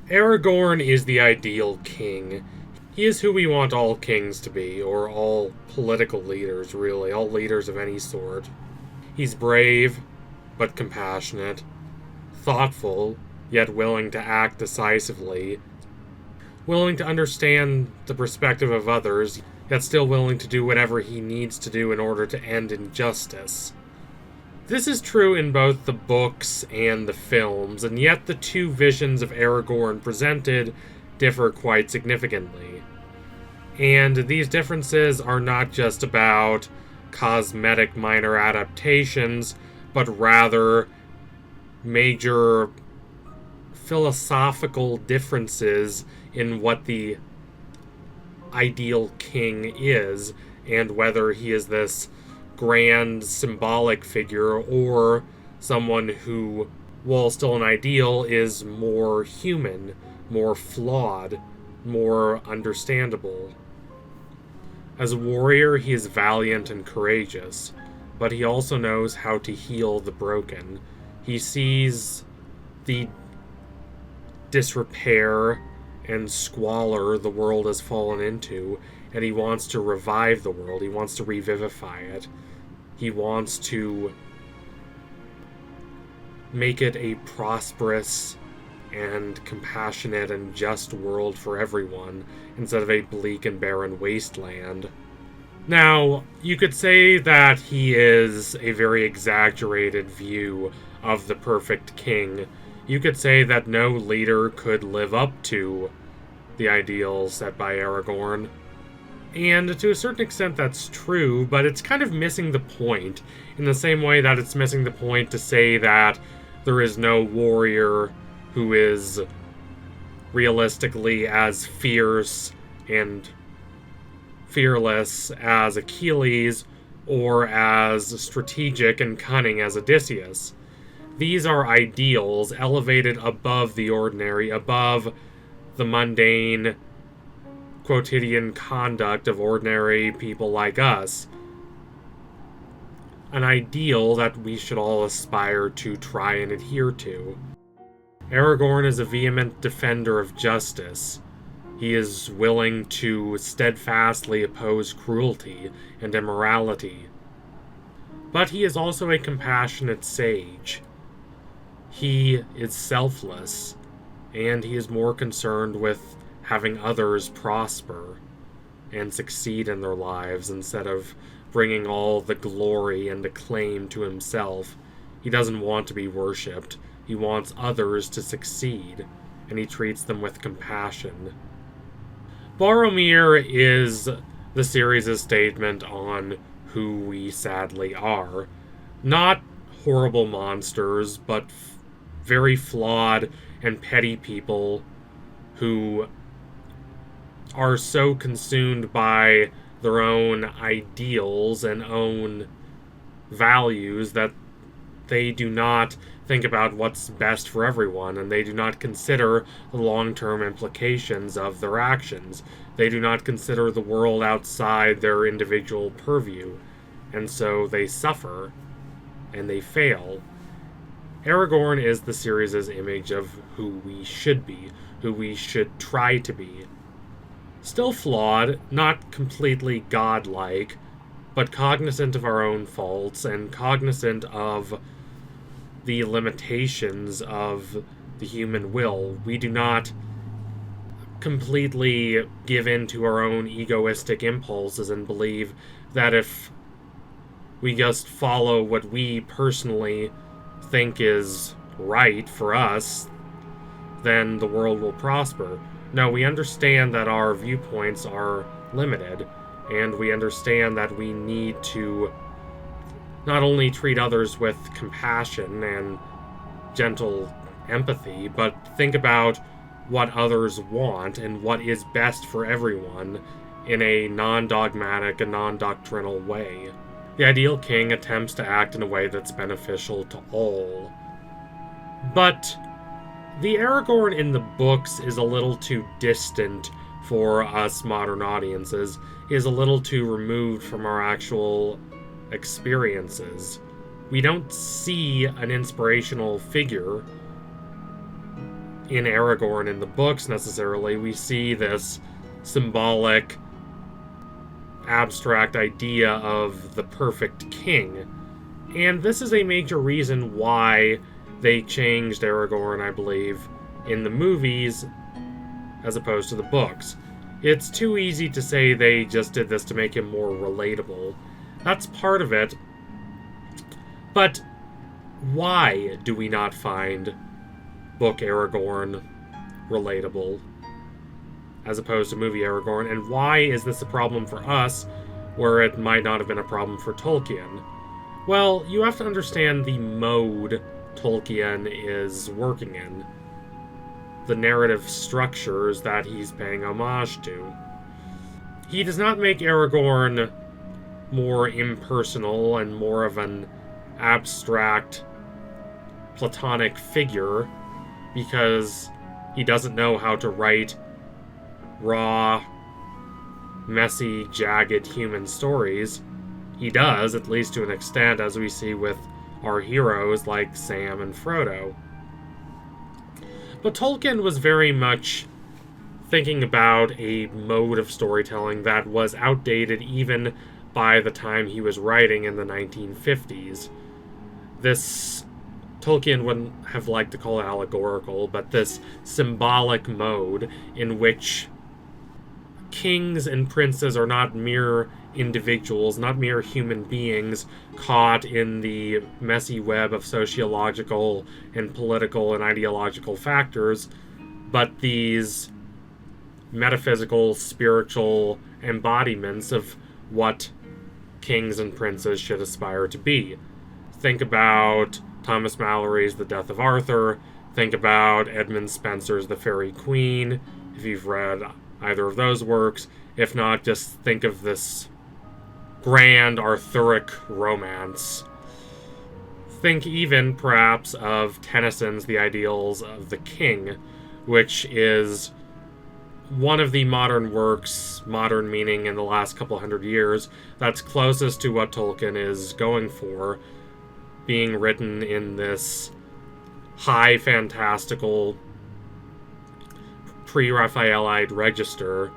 Aragorn is the ideal king. He is who we want all kings to be, or all political leaders, really, all leaders of any sort. He's brave, but compassionate, thoughtful, yet willing to act decisively, willing to understand the perspective of others, yet still willing to do whatever he needs to do in order to end injustice. This is true in both the books and the films, and yet the two visions of Aragorn presented differ quite significantly. And these differences are not just about cosmetic minor adaptations, but rather major philosophical differences in what the ideal king is, and whether he is this grand symbolic figure or someone who, while still an ideal, is more human, more flawed, more understandable. As a warrior, he is valiant and courageous, but he also knows how to heal the broken. He sees the disrepair and squalor the world has fallen into, and he wants to revive the world. He wants to revivify it. He wants to make it a prosperous and compassionate and just world for everyone, instead of a bleak and barren wasteland. Now, you could say that he is a very exaggerated view of the perfect king. You could say that no leader could live up to the ideals set by Aragorn. And to a certain extent that's true, but it's kind of missing the point, in the same way that it's missing the point to say that there is no warrior who is realistically as fierce and fearless as Achilles, or as strategic and cunning as Odysseus. These are ideals elevated above the ordinary, above the mundane, quotidian conduct of ordinary people like us. An ideal that we should all aspire to try and adhere to. Aragorn is a vehement defender of justice. He is willing to steadfastly oppose cruelty and immorality. But he is also a compassionate sage. He is selfless, and he is more concerned with having others prosper and succeed in their lives instead of bringing all the glory and acclaim to himself. He doesn't want to be worshipped. He wants others to succeed, and he treats them with compassion. Boromir is the series' statement on who we sadly are. Not horrible monsters, but very flawed and petty people who are so consumed by their own ideals and own values that they do not think about what's best for everyone, and they do not consider the long-term implications of their actions. They do not consider the world outside their individual purview, and so they suffer, and they fail. Aragorn is the series' image of who we should be, who we should try to be. Still flawed, not completely godlike, but cognizant of our own faults, and cognizant of the limitations of the human will. We do not completely give in to our own egoistic impulses and believe that if we just follow what we personally think is right for us, then the world will prosper. No, we understand that our viewpoints are limited, and we understand that we need to not only treat others with compassion and gentle empathy, but think about what others want and what is best for everyone in a non-dogmatic and non-doctrinal way. The ideal king attempts to act in a way that's beneficial to all. But the Aragorn in the books is a little too distant for us modern audiences. He is a little too removed from our actual experiences. We don't see an inspirational figure. in Aragorn in the books necessarily. We see this symbolic, abstract idea of the perfect king. And this is a major reason why they changed Aragorn, I believe, in the movies as opposed to the books. It's too easy to say they just did this to make him more relatable. That's part of it. But why do we not find book Aragorn relatable as opposed to movie Aragorn? And why is this a problem for us where it might not have been a problem for Tolkien? Well, you have to understand the mode Tolkien is working in. The narrative structures that he's paying homage to. He does not make Aragorn more impersonal and more of an abstract, platonic figure because he doesn't know how to write raw, messy, jagged human stories. He does, at least to an extent, as we see with our heroes like Sam and Frodo. But Tolkien was very much thinking about a mode of storytelling that was outdated even by the time he was writing in the 1950s. This, Tolkien wouldn't have liked to call it allegorical, but this symbolic mode in which kings and princes are not mere individuals, not mere human beings caught in the messy web of sociological and political and ideological factors, but these metaphysical, spiritual embodiments of what kings and princes should aspire to be. Think about Thomas Malory's The Death of Arthur. Think about Edmund Spenser's The Faerie Queen, if you've read either of those works. If not, just think of this grand Arthuric romance. Think even, perhaps, of Tennyson's The Ideals of the King, which is one of the modern works, modern meaning in the last couple hundred years, that's closest to what Tolkien is going for, being written in this high fantastical pre-Raphaelite register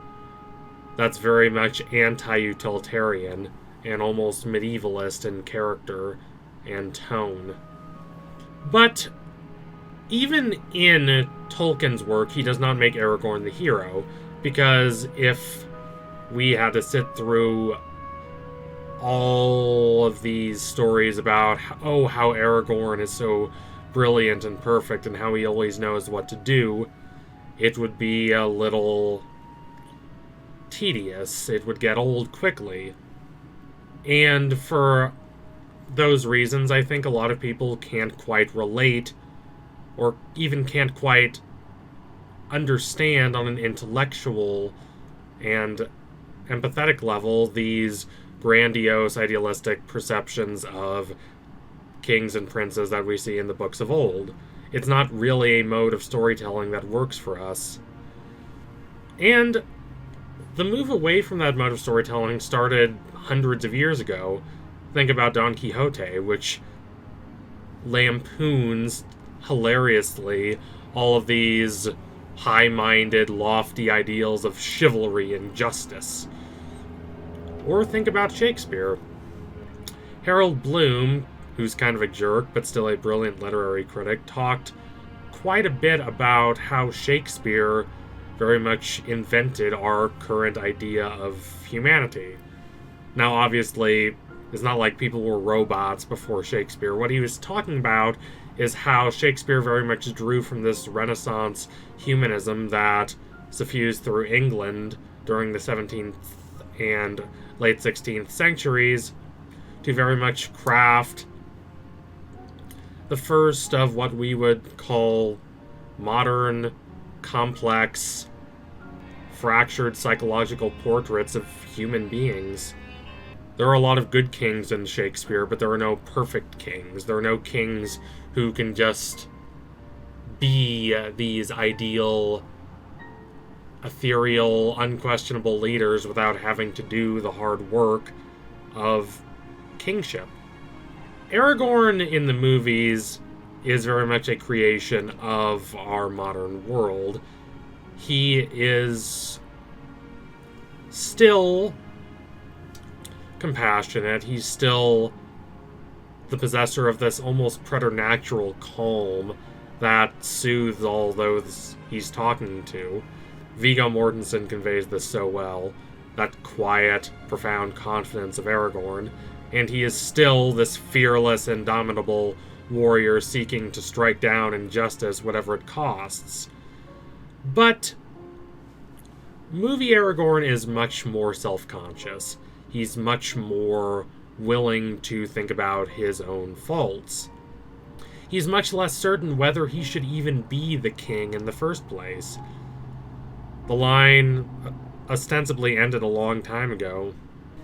that's very much anti-utilitarian and almost medievalist in character and tone. But even in Tolkien's work, he does not make Aragorn the hero, because if we had to sit through all of these stories about, how Aragorn is so brilliant and perfect and how he always knows what to do, it would be a little tedious. It would get old quickly. And for those reasons, I think a lot of people can't quite relate or even can't quite understand on an intellectual and empathetic level these grandiose, idealistic perceptions of kings and princes that we see in the books of old. It's not really a mode of storytelling that works for us. And the move away from that mode of storytelling started hundreds of years ago. Think about Don Quixote, which lampoons hilariously all of these high-minded, lofty ideals of chivalry and justice. Or think about Shakespeare. Harold Bloom, who's kind of a jerk but still a brilliant literary critic, talked quite a bit about how Shakespeare very much invented our current idea of humanity. Now, obviously, it's not like people were robots before Shakespeare. What he was talking about is how Shakespeare very much drew from this Renaissance humanism that suffused through England during the 17th and late 16th centuries to very much craft the first of what we would call modern, complex, fractured psychological portraits of human beings. There are a lot of good kings in Shakespeare, but there are no perfect kings. There are no kings who can just be these ideal, ethereal, unquestionable leaders without having to do the hard work of kingship. Aragorn in the movies is very much a creation of our modern world. He is still compassionate. He's still the possessor of this almost preternatural calm that soothes all those he's talking to. Viggo Mortensen conveys this so well, that quiet, profound confidence of Aragorn, and he is still this fearless, indomitable warrior seeking to strike down injustice whatever it costs. But movie Aragorn is much more self-conscious. He's much more willing to think about his own faults. He's much less certain whether he should even be the king in the first place. The line ostensibly ended a long time ago.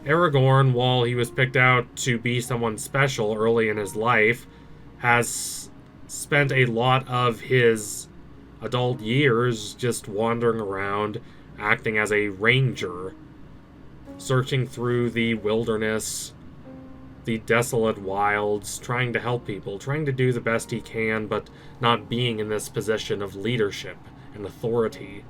Aragorn, while he was picked out to be someone special early in his life, has spent a lot of his adult years just wandering around, acting as a ranger, searching through the wilderness, the desolate wilds, trying to help people, trying to do the best he can, but not being in this position of leadership and authority.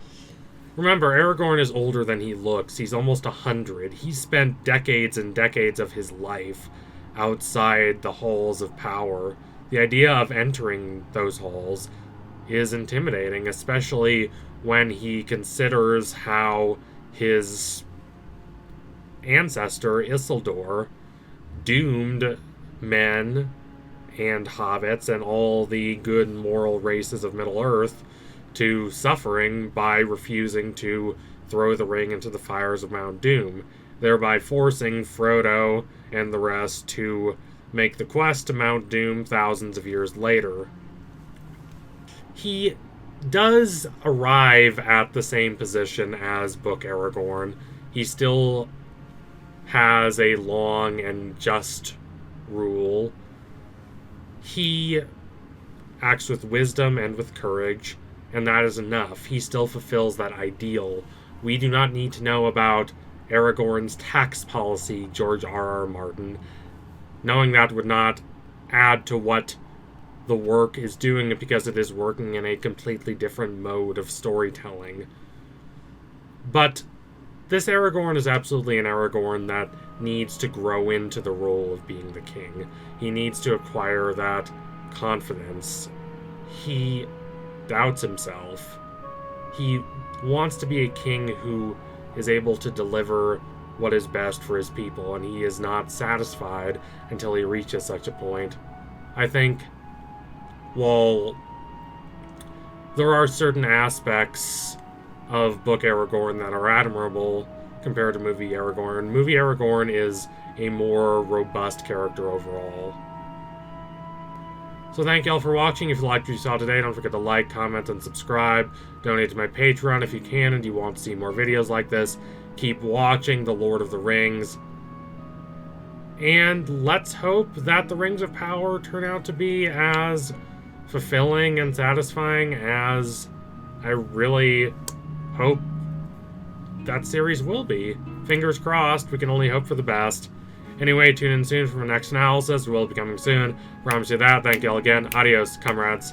Remember, Aragorn is older than he looks. He's almost 100. He's spent decades and decades of his life outside the halls of power. The idea of entering those halls is intimidating, especially when he considers how his ancestor, Isildur, doomed men and hobbits and all the good and moral races of Middle-earth to suffering by refusing to throw the ring into the fires of Mount Doom, thereby forcing Frodo and the rest to make the quest to Mount Doom thousands of years later. He does arrive at the same position as Book Aragorn. He still has a long and just rule. He acts with wisdom and with courage, and that is enough. He still fulfills that ideal. We do not need to know about Aragorn's tax policy, George R.R. Martin. Knowing that would not add to what the work is doing because it is working in a completely different mode of storytelling. But this Aragorn is absolutely an Aragorn that needs to grow into the role of being the king. He needs to acquire that confidence. He doubts himself. He wants to be a king who is able to deliver what is best for his people, and he is not satisfied until he reaches such a point. I think, while there are certain aspects of Book Aragorn that are admirable compared to movie Aragorn is a more robust character overall. So thank you all for watching. If you liked what you saw today, don't forget to like, comment, and subscribe. Donate to my Patreon if you can and you want to see more videos like this. Keep watching The Lord of the Rings. And let's hope that the Rings of Power turn out to be as fulfilling and satisfying as I really hope that series will be. Fingers crossed, we can only hope for the best. Anyway, tune in soon for my next analysis. It will be coming soon. Promise you that. Thank you all again. Adios, comrades.